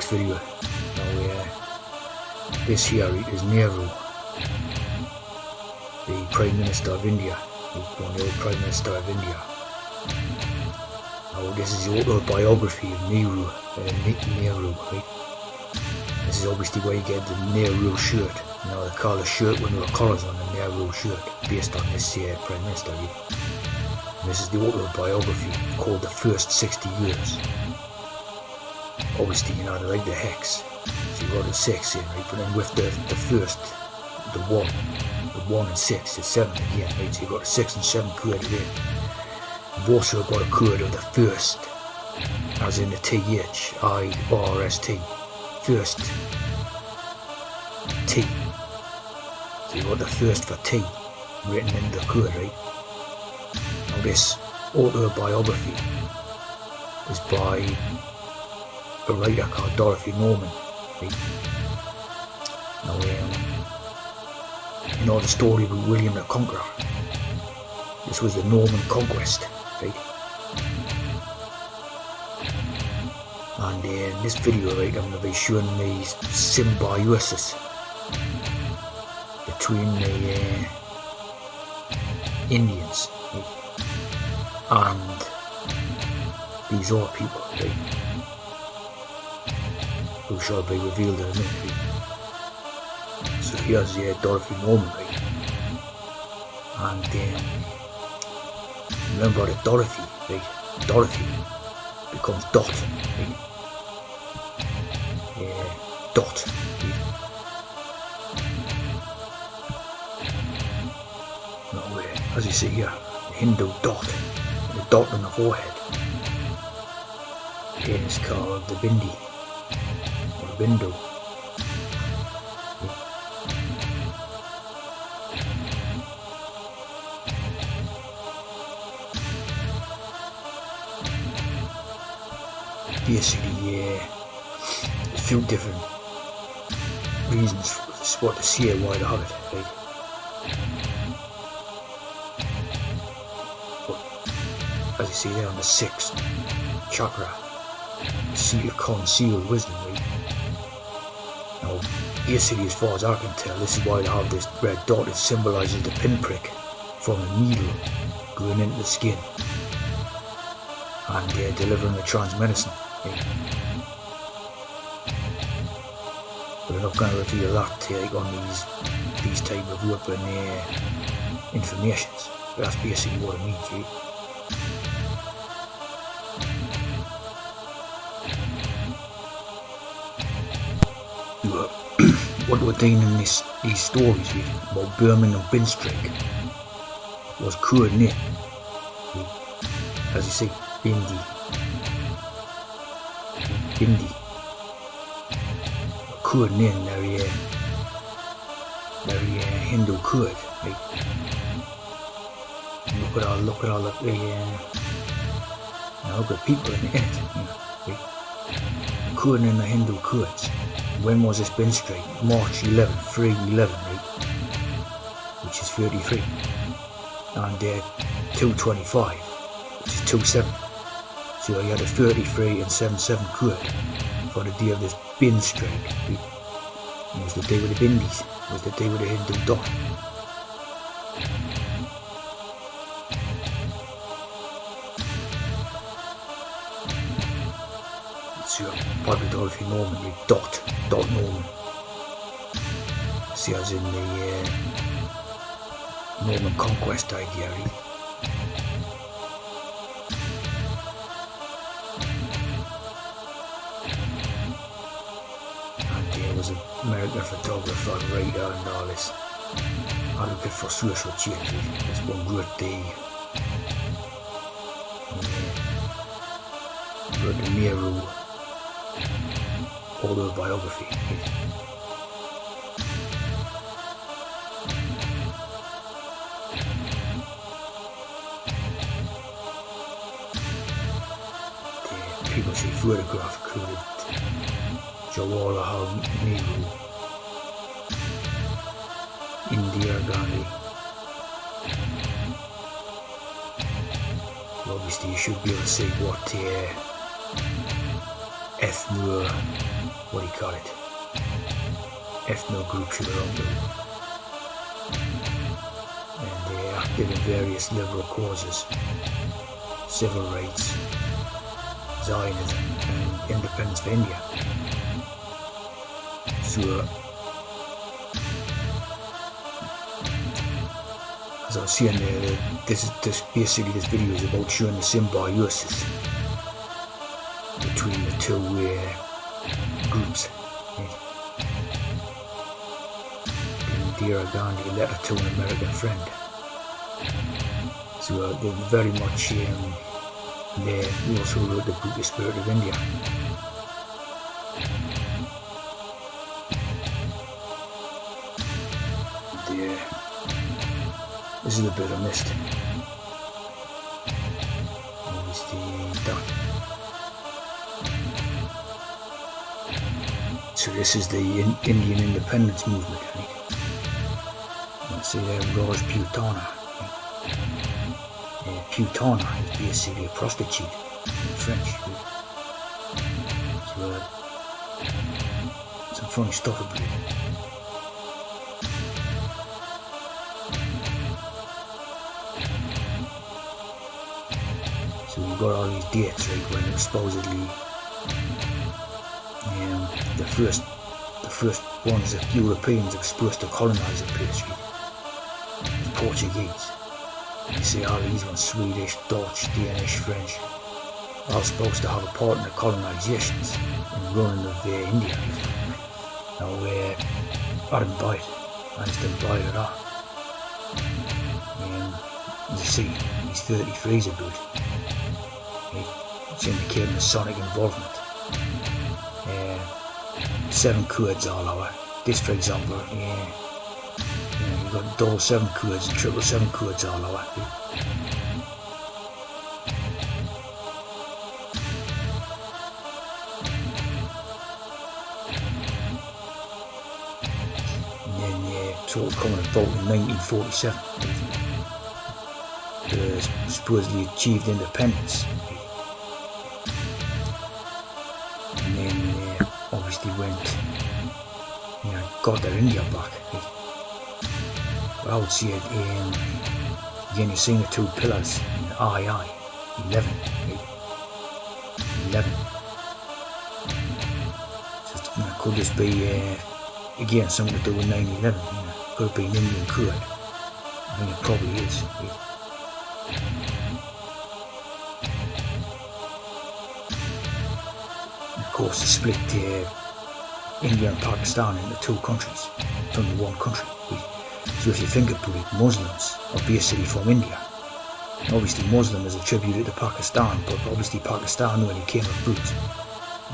next video. Now this here is Nehru, the Prime Minister of India, one of the old Prime Minister of India. Now this is the autobiography of Nehru, right? This is obviously where you get the Nehru shirt. Now they call the shirt with no collars on, the Nehru shirt, based on this Prime Minister. Right? This is the autobiography called The First 60 Years. Obviously, you know, they like the hex, so you got the 6 in, right? But then with the first, the 1 and 6, it's 7 again, right? So you got the 6 and 7 code again. You've also got a code of the first, as in the THIRST, first T. So you got the first for T written in the code, right? Now this autobiography is by a writer called Dorothy Norman, right? Now you know the story with William the Conqueror. This was the Norman conquest, right? And in this video, right, I'm going to be showing the symbiosis between the Indians, right, and these other people, right, who shall be revealed in a minute. Right? So here's Dorothy Norman, right? And remember that Dorothy, right? Dorothy becomes Dot, right? Dot. Right? Now, as you see here, the Hindu dot, the dot on the forehead, is called the Bindi, or Bindu. Basically, a few different reasons for to see why they have it, right? But as you see there on the 6th chakra, seat of concealed wisdom, right? Now, basically, as far as I can tell, this is why they have this red dot. It symbolises the pinprick from the needle going into the skin and delivering the trance medicine. Right? But we're not going to reveal that take on these type of weapon informations. But that's basically what it means, right? What we're doing in these stories, right, about Birmingham Binstrake was code name, right? As you see, Bindi, code name, their Hindu code, right? Look at all the people in it, you know, right? Code in the Hindu codes. When was this Binstrake? March 11, 3/11, right? Which is 33. And 225, which is 27. So you had a 33 and 77 code for the day of this Binstrake. Right? It was the day with the Bindis. It was the day with the Hindu dot. So probably Dorothy Norman, right? Dot Norman. See, as in the Norman conquest idea, right? And there was an American photographer, writer, and all this. Advocate for social change. It's one great day. Wrote the Nehru autobiography. People see photograph coded Jawaharlal Nehru, Indira Gandhi. Obviously you should be able to see what ethno groups around the world. And they're active in various liberal causes, civil rights, Zionism, and independence for India. So, as I was saying there, this video is about showing the symbiosis between the two groups. Indira Gandhi letter to an American friend. So they're very much there. He also wrote the book The Spirit of India. This is a bit I missed. Obviously done. So this is the Indian independence movement. Let's see there, Raj Putana. Putana is basically a prostitute in French. So some funny stuff about it. So we've got all these dates, right, when supposedly the first ones that Europeans are supposed to colonise the place, the Portuguese. And you see all these ones, Swedish, Dutch, Danish, French, all supposed to have a part in the colonisations and running of India. Now, I didn't buy it. I just didn't buy it at all. You see, these 33s about it. It's indicating Masonic involvement. 7 chords all over. This, for example, you've got double 7 chords and triple 7 chords all over. And then total coming about in 1947. Supposedly achieved independence. And then obviously went, got their India back. But I would see it again, you're seeing the 2 pillars in II, 11. 11. So could this be, again, something to do with 9/11? Could it be an Indian code? I think it probably is. Of course, they split India and Pakistan into 2 countries from the one country. So if you think about it, Muslims are basically from India. And obviously Muslim is attributed to Pakistan, but obviously Pakistan only came about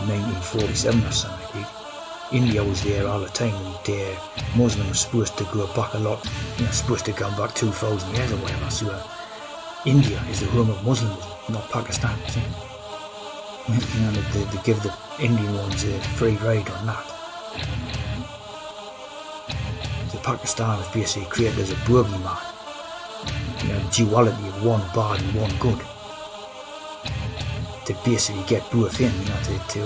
in 1947 or something. India was there all the time, and Muslim was supposed to go back a lot, supposed to go back 2,000 years or whatever. So India is the home of Muslims, not Pakistan. See? They give the Indian ones a free ride on that. So Pakistan was basically created as a boogeyman, duality of one bad and one good, to basically get both in, to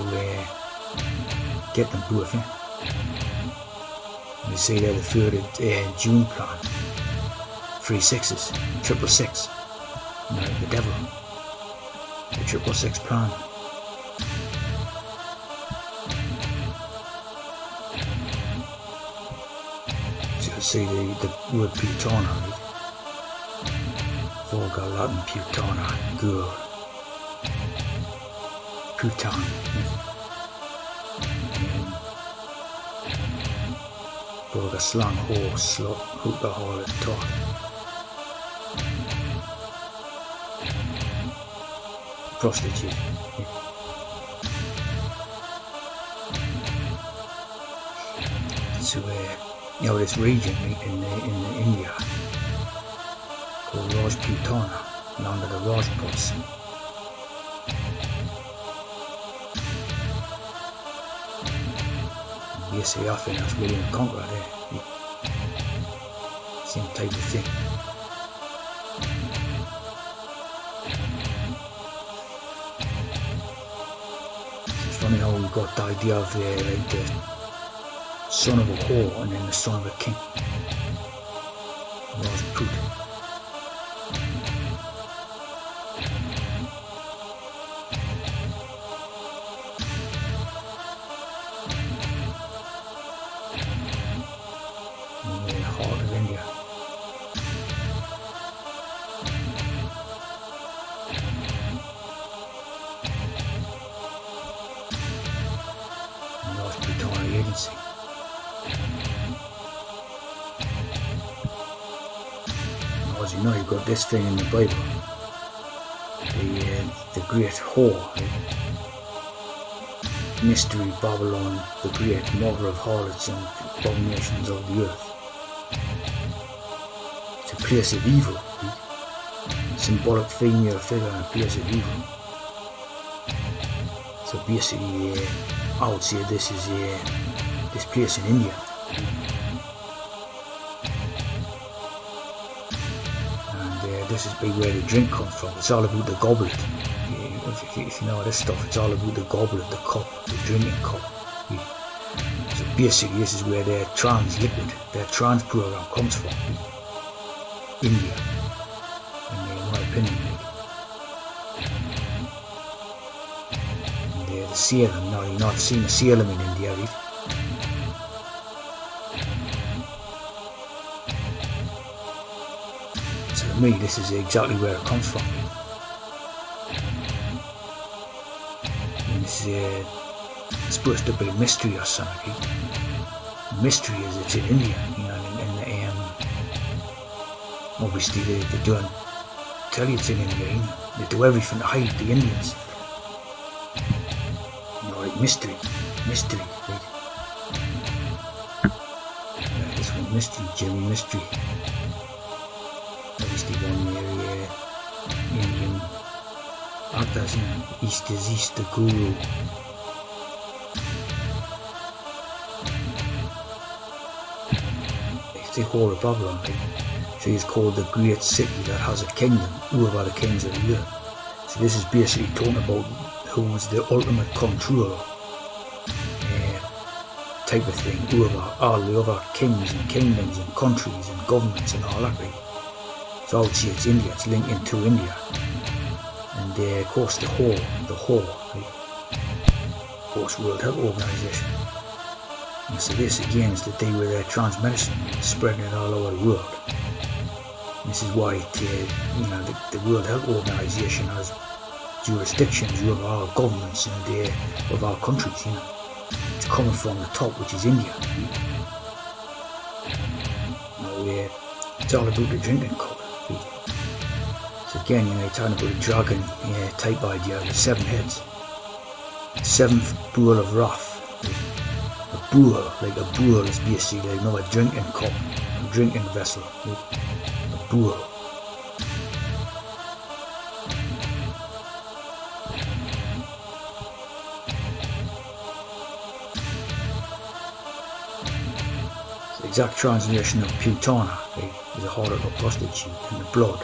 get them both in. And you see there the 3rd June plan, 3 6s, 666, the devil, the 666 plan. So you see the word Putana, right? Vulgar Latin Putana, girl, Putan. Vulgar slang, horse, slut, hooker, harlot, talk. Prostitute. So this region in India called Rajputana, land of the Rajputs. Basically, I think that's William the Conqueror there. Same type of thing. funny how we got the idea of like the son of a whore and then the son of a king. Was put. In the heart of India. North Britannula Agency. As you know, you've got this thing in the Bible, the great whore, mystery Babylon, the great mother of harlots and abominations of the earth. It's a place of evil, symbolic female figure and a place of evil. So basically, I would say this is this place in India. This is big where the drink comes from. It's all about the goblet. If you know this stuff, it's all about the goblet, the cup, the drinking cup. So basically, this is where their trans liquid, their trans program comes from. India, in my opinion. And the Salem, now you've not seen a Salem in India, right? To me, this is exactly where it comes from. And this is supposed to be a mystery or something. The mystery is it's in India, you know, and obviously they don't tell you it's in India, you know. They do everything to hide the Indians. You know, like mystery, right? Yeah, this one, mystery, Jimmy, mystery. Obviously one area, Indian actors, East is East, the Guru. It's the whole of Babylon, right? So it's called the great city that has a kingdom over the kings of the earth. So this is basically talking about who's the ultimate controller type of thing over all the other kings and kingdoms and countries and governments and all that, right? So I would say it's India, it's linked into India. And of course the whore, right? Of course World Health Organization. And so this again is to do with trans medicine, spreading it all over the world. And this is why you know, the World Health Organization has jurisdictions over our governments and of our countries, you know. It's coming from the top, which is India. Now, it's all about the drinking cup. So again, you know, you're talking about a dragon type idea with 7 heads. 7th bull of wrath. A bull, like a bull is basically like, you know, a drinking cup, a drinking vessel. A bull. The exact translation of putana, right, is a harlot or prostitute, and the blood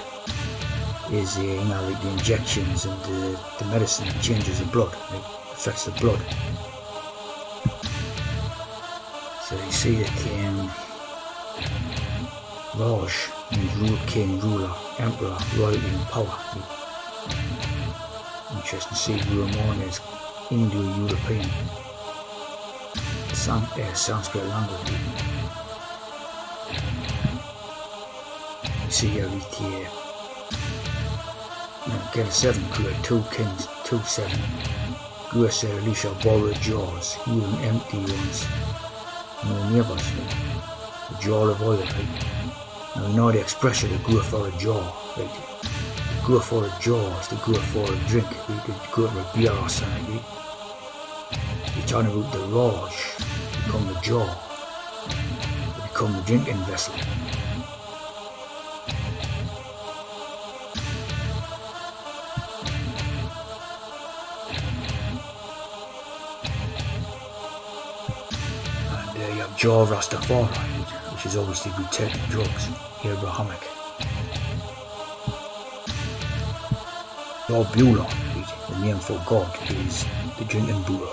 is you know, like the injections and the medicine that changes the blood, right, affects the blood. So you see that Raj means rule, king, ruler, emperor, royalty and power. Right? Interesting to see Ramon is Indo-European Sanskrit language. You see here get a 7 correct, 2 kings, 2 7. Guru said Elisha borrowed jaws, even empty ones. No neighbours, right? The jar of oil, right? Now you know the expression, the Guru for a jar, right? The Guru for a jar is the Guru for a drink, right? The Guru for a beer or something, right? You're talking about the Raj, become the jar, become the drinking vessel. Jaw Rastafari, which is obviously good taking drugs, ABRAHAMIC. Jaw Beulah, the name for God, is the drinking bull.